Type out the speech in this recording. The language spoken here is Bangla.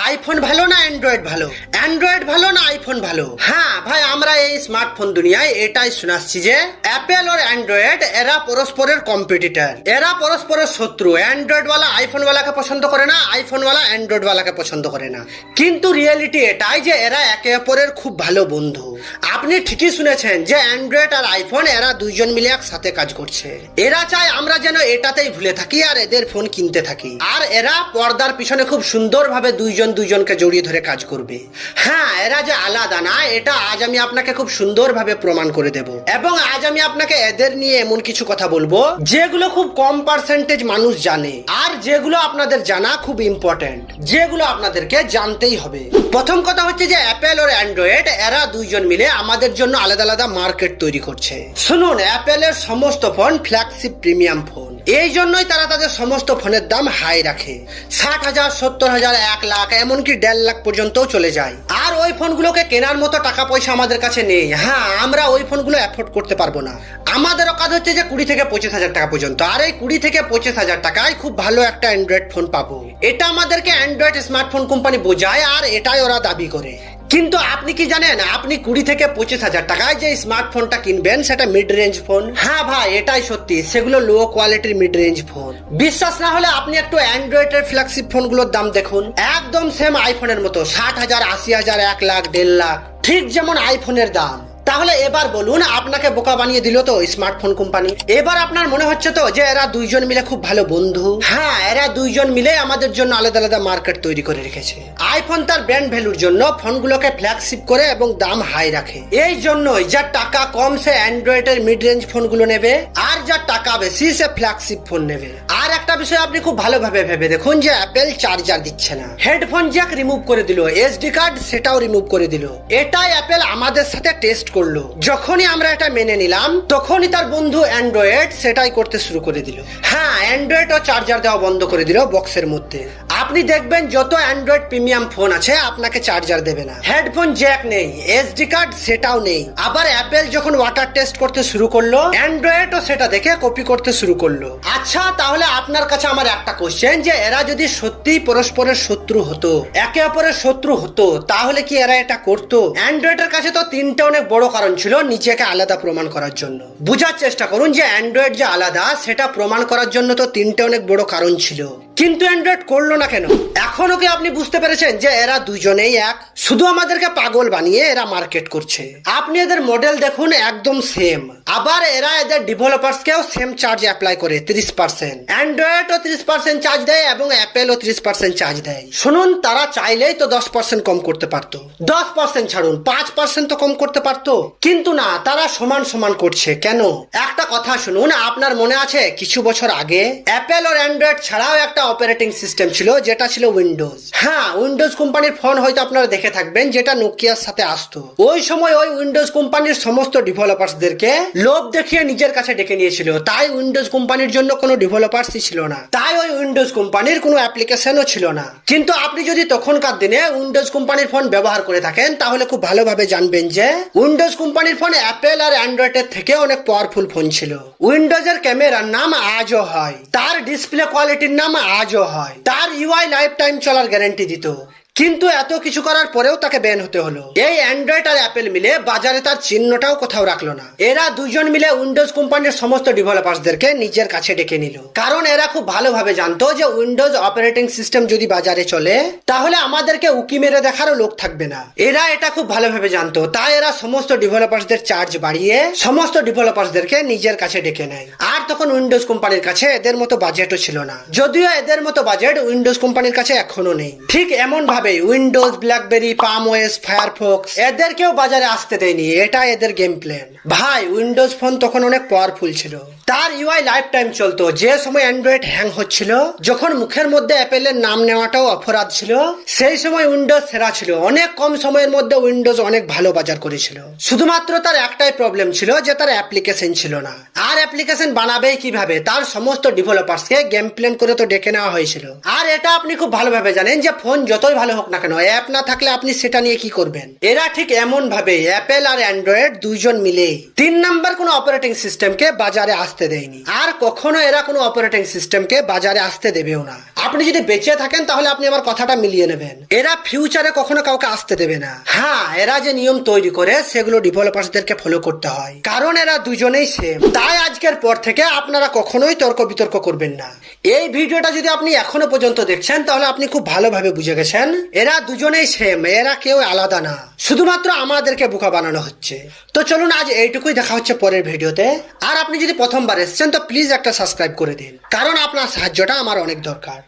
আইফোন ভালো না অ্যান্ড্রয়েড ভালো? অ্যান্ড্রয়েড ভালো না আইফোন ভালো? হ্যাঁ ভাই, আমরা এই স্মার্টফোন দুনিয়ায় এটাই শোনাচ্ছি যে অ্যাপেল আর অ্যান্ড্রয়েড এরা পরস্পরের কম্পিটিটর, এরা পরস্পরের শত্রু। অ্যান্ড্রয়েড ওয়ালা আইফোন ওয়ালাকে পছন্দ করে না, আইফোন ওয়ালা অ্যান্ড্রয়েড ওয়ালাকে পছন্দ করে না। কিন্তু রিয়েলিটি এটাই যে এরা একে অপরের খুব ভালো বন্ধু। আপনি ঠিকই শুনেছেন যে অ্যান্ড্রয়েড আর আইফোন এরা দুইজন মিলে একসাথে কাজ করছে। এরা চায় আমরা যেন এটাতেই ভুলে থাকি আর এদের ফোন কিনতে থাকি, আর এরা পর্দার পিছনে খুব সুন্দরভাবে দুইজনকে জড়িয়ে ধরে কাজ করবে। হ্যাঁ, এরা যে আলাদা না, এটা আজ আমি আপনাকে খুব সুন্দরভাবে প্রমাণ করে দেব। এবং আজ আমি আপনাকে এদের নিয়ে এমন কিছু কথা বলবো যেগুলো খুব কম পার্সেন্টেজ মানুষ জানে, আর যেগুলো আপনাদের জানা খুব ইম্পর্টেন্ট, যেগুলো আপনাদেরকে জানতেই হবে। প্রথম কথা হচ্ছে যে অ্যাপেল আর অ্যান্ড্রয়েড এরা দুইজন মিলে আমাদের জন্য আলাদা আলাদা মার্কেট তৈরি করছে। শুনুন, অ্যাপেলের সমস্ত ফোন ফ্ল্যাগশিপ প্রিমিয়াম ফোন, এই জন্যই তারা তাদের সমস্ত ফোনের দাম হাই রাখে। 60,000, 70,000, 1 লাখ, এমনকি 1.5 লাখ পর্যন্তও চলে যায়। আর ওই ফোনগুলোকে কেনার মতো টাকা পয়সা আমাদের কাছে নেই। হ্যাঁ, আমরা ওই ফোনগুলো অ্যাফোর্ড করতে পারবো না। আমাদের কাজ হচ্ছে যে 20 থেকে 25,000 টাকা পর্যন্ত, আর এই 20 থেকে 25,000 টাকায় খুব ভালো একটা অ্যান্ড্রয়েড ফোন পাবো। এটা আমাদেরকে অ্যান্ড্রয়েড স্মার্টফোন কোম্পানি বোঝায়, আর এটাই ওরা দাবি করে। কিন্তু আপনি কি জানেন, আপনি 20 থেকে 25,000 টাকায় যে স্মার্টফোনটা কিনবেন সেটা মিড রেঞ্জ ফোন। হ্যাঁ ভাই, এটাই সত্যি, সেগুলো লো কোয়ালিটির মিড রেঞ্জ ফোন। বিশ্বাস না হলে আপনি একটু অ্যান্ড্রয়েডের ফ্ল্যাগশিপ ফোনগুলোর দাম দেখুন, একদম সেম আইফোনের মতো, 60,000, 80,000, 1 লাখ, 1.5 লাখ, ঠিক যেমন আইফোনের দাম। তাহলে এবার বলুন, আপনাকে বোকা বানিয়ে দিল তো স্মার্টফোন কোম্পানি? এবার আপনার মনে হচ্ছে তো যে এরা দুইজন মিলে খুব ভালো বন্ধু? হ্যাঁ, এরা দুইজন মিলে আমাদের জন্য আলাদা আলাদা মার্কেট তৈরি করে রেখেছে। আইফোন তার ব্র্যান্ড ভ্যালুর জন্য ফোনগুলোকে ফ্ল্যাগশিপ করে এবং দাম হাই রাখে। এই জন্যই যার টাকা কম সে অ্যান্ড্রয়েডের মিড রেঞ্জ ফোনগুলো নেবে, আর যার টাকা বেশি সে ফ্ল্যাগশিপ ফোন নেবে। আর একটা বিষয় আপনি খুব ভালোভাবে ভেবে দেখুন যে অ্যাপেল চার্জার দিচ্ছে না, হেডফোন জ্যাক রিমুভ করে দিল, এসডি কার্ড সেটাও রিমুভ করে দিল। এটাই অ্যাপেল আমাদের সাথে টেস্ট করলো। যখনই আমরা এটা মেনে নিলাম, তখনই তার বন্ধু অ্যান্ড্রয়েড সেটাই করতে শুরু করে দিল। হ্যাঁ, অ্যান্ড্রয়েড ও চার্জার দেওয়া বন্ধ করে দিল বক্সের মধ্যে। আপনি দেখবেন যত অ্যান্ড্রয়েড প্রিমিয়াম ফোন আছে আপনাকে চার্জার দেবে না, হেডফোন জ্যাক নেই, এসডি কার্ড সেটাও নেই। আবার অ্যাপেল যখন ওয়াটার টেস্ট করতে শুরু করলো, অ্যান্ড্রয়েডও সেটা দেখে কপি করতে শুরু করলো। আচ্ছা, তাহলে আপনার কাছে আমার একটা কোশ্চেন, যে এরা যদি সত্যিই পরস্পরের শত্রু হতো, একে অপরের শত্রু হতো, তাহলে কি এরা এটা করতো? অ্যান্ড্রয়েডের কাছে তো তিনটা অনেক বড় কারণ ছিল নিজেকে আলাদা প্রমাণ করার জন্য। বুঝার চেষ্টা করুন যে অ্যান্ড্রয়েড যে আলাদা সেটা প্রমাণ করার জন্য তো তিনটা অনেক বড় কারণ ছিল, কিন্তু অ্যান্ড্রয়েড করলো না কেন? এখনো কি আপনি বুঝতে পেরেছেন যে এরা দুজনেই এক? শুধু আমাদেরকে পাগল বানিয়ে এরা মার্কেট করছে। আপনি এদের মডেল দেখুন, একদম সেম। আবার এরা এদের ডেভেলপার্সকেও সেম চার্জ অ্যাপ্লাই করে, 30%। অ্যান্ড্রয়েডও 30% চার্জ দেয় এবং অ্যাপেলও 30% চার্জ দেয়। শুনুন, তারা চাইলেই তো 10% কম করতে পারতো। 10% ছাড়ুন, 5% তো কম করতে পারতো, কিন্তু না, তারা সমান সমান করছে। কেন? একটা কথা শুনুন, আপনার মনে আছে কিছু বছর আগে অ্যাপেল আর অ্যান্ড্রয়েড ছাড়াও একটা অপারেটিং সিস্টেম ছিল, যেটা ছিল উইন্ডোজ। হ্যাঁ, উইন্ডোজ কোম্পানির ফোন হয়তো আপনারা দেখে থাকবেন, যেটা নোকিয়ার সাথে আসতো। ওই সময় ওই উইন্ডোজ কোম্পানির সমস্ত ডেভেলপার্সদেরকে লোভ দেখিয়ে নিজের কাছে ডেকে নিয়েছিল। তাই উইন্ডোজ কোম্পানির জন্য কোনো ডেভেলপার্সই ছিল না, তাই ওই উইন্ডোজ কোম্পানির কোনো অ্যাপ্লিকেশনও ছিল না। কিন্তু আপনি যদি তখনকার দিনে উইন্ডোজ কোম্পানির ফোন ব্যবহার করে থাকেন, তাহলে খুব ভালোভাবে জানবেন যে উইন্ডোজ কোম্পানির ফোন অ্যাপেল আর অ্যান্ড্রয়েডের থেকে অনেক পাওয়ারফুল ফোন ছিল। উইন্ডোজের ক্যামেরার নাম আজও হয়, তার ডিসপ্লে কোয়ালিটির নাম আজও হয়, তার ইউআই লাইফ টাইম চলার গ্যারান্টি দিত। কিন্তু এত কিছু করার পরেও তাকে ব্যান হতে হলো। এই অ্যান্ড্রয়েড আর অ্যাপেল মিলে বাজারে তার চিহ্নটাও কোথাও রাখলো না। এরা দুজন মিলে উইন্ডোজ কোম্পানির সমস্ত ডেভেলপার্সদেরকে নিজের কাছে ডেকে নিল, কারণ এরা খুব ভালোভাবে জানতো যে উইন্ডোজ অপারেটিং সিস্টেম যদি বাজারে চলে, তাহলে আমাদেরকে উকি মেরে দেখারও লোক থাকবে না। এরা এটা খুব ভালোভাবে জানতো, তাই এরা সমস্ত ডেভেলপার্সদের চার্জ বাড়িয়ে সমস্ত ডেভেলপার্সদেরকে নিজের কাছে ডেকে নেয়। আর তখন উইন্ডোজ কোম্পানির কাছে এদের মতো বাজেটও ছিল না, যদিও এদের মতো বাজেট উইন্ডোজ কোম্পানির কাছে এখনো নেই। ঠিক এমন ভাবে উইন্ডোজ, ব্ল্যাকবেরি, পাম ওএস, ফায়ারফক্স এদেরকেও বাজারে আসতে দেয়নি। এটা এদের গেম প্ল্যান। ভাই, উইন্ডোজ ফোন তখন অনেক পাওয়ারফুল ছিল, তার ইউআই লাইফ টাইম চলতো। যে সময় অ্যান্ড্রয়েড হ্যাং হচ্ছিল, যখন মুখের মধ্যে অ্যাপেলের নাম নেওয়াটাও অপরাধ ছিল, সেই সময় উইন্ডোজ সেরা ছিল। অনেক কম সময়ের মধ্যে উইন্ডোজ অনেক ভালো বাজার করেছিল। শুধুমাত্র তার একটাই প্রবলেম ছিল যে তার অ্যাপ্লিকেশন ছিল না। আর অ্যাপ্লিকেশন বানাবেই কিভাবে? তার সমস্ত ডেভেলপার্সকে গেম প্ল্যান করে তো ডেকে নেওয়া হয়েছিল। আর এটা আপনি খুব ভালোভাবে জানেন যে ফোন যতই ভালো হোক না কেন, অ্যাপ না থাকলে আপনি সেটা নিয়ে কি করবেন? এরা ঠিক এমন ভাবে অ্যাপেল আর অ্যান্ড্রয়েড দুইজন মিলে 3 নাম্বার কোনো অপারেটিং সিস্টেমকে বাজারে আসতে দেয়নি, আর কখনো এরা কোনো অপারেটিং সিস্টেমকে বাজারে আসতে দেবেও না। আপনি যদি বেঁচে থাকেন তাহলে আপনি আমার কথাটা মিলিয়ে নেবেন। এরা ফিউচারে কখনো কাউকে আসতে দেবে না। হ্যাঁ, এরা যে নিয়ম তৈরি করে সেগুলো ডেভেলপারদেরকে ফলো করতে হয়, কারণ এরা দুজনেই সেম। তাই আজকের পর থেকে আপনারা কখনোই তর্ক বিতর্ক করবেন না। এই ভিডিওটা যদি আপনি এখনো পর্যন্ত দেখছেন তাহলে আপনি খুব ভালোভাবে বুঝে গেছেন এরা দুজনেই সেম, এরা কেউ আলাদা না, শুধুমাত্র আমাদেরকে বোকা বানানো হচ্ছে। তো চলুন আজ এইটুকুই, দেখা হচ্ছে পরের ভিডিওতে। আর আপনি যদি প্রথমবার এসেছেন তো প্লিজ একটা সাবস্ক্রাইব করে দিন, কারণ আপনার সাহায্যটা আমার অনেক দরকার।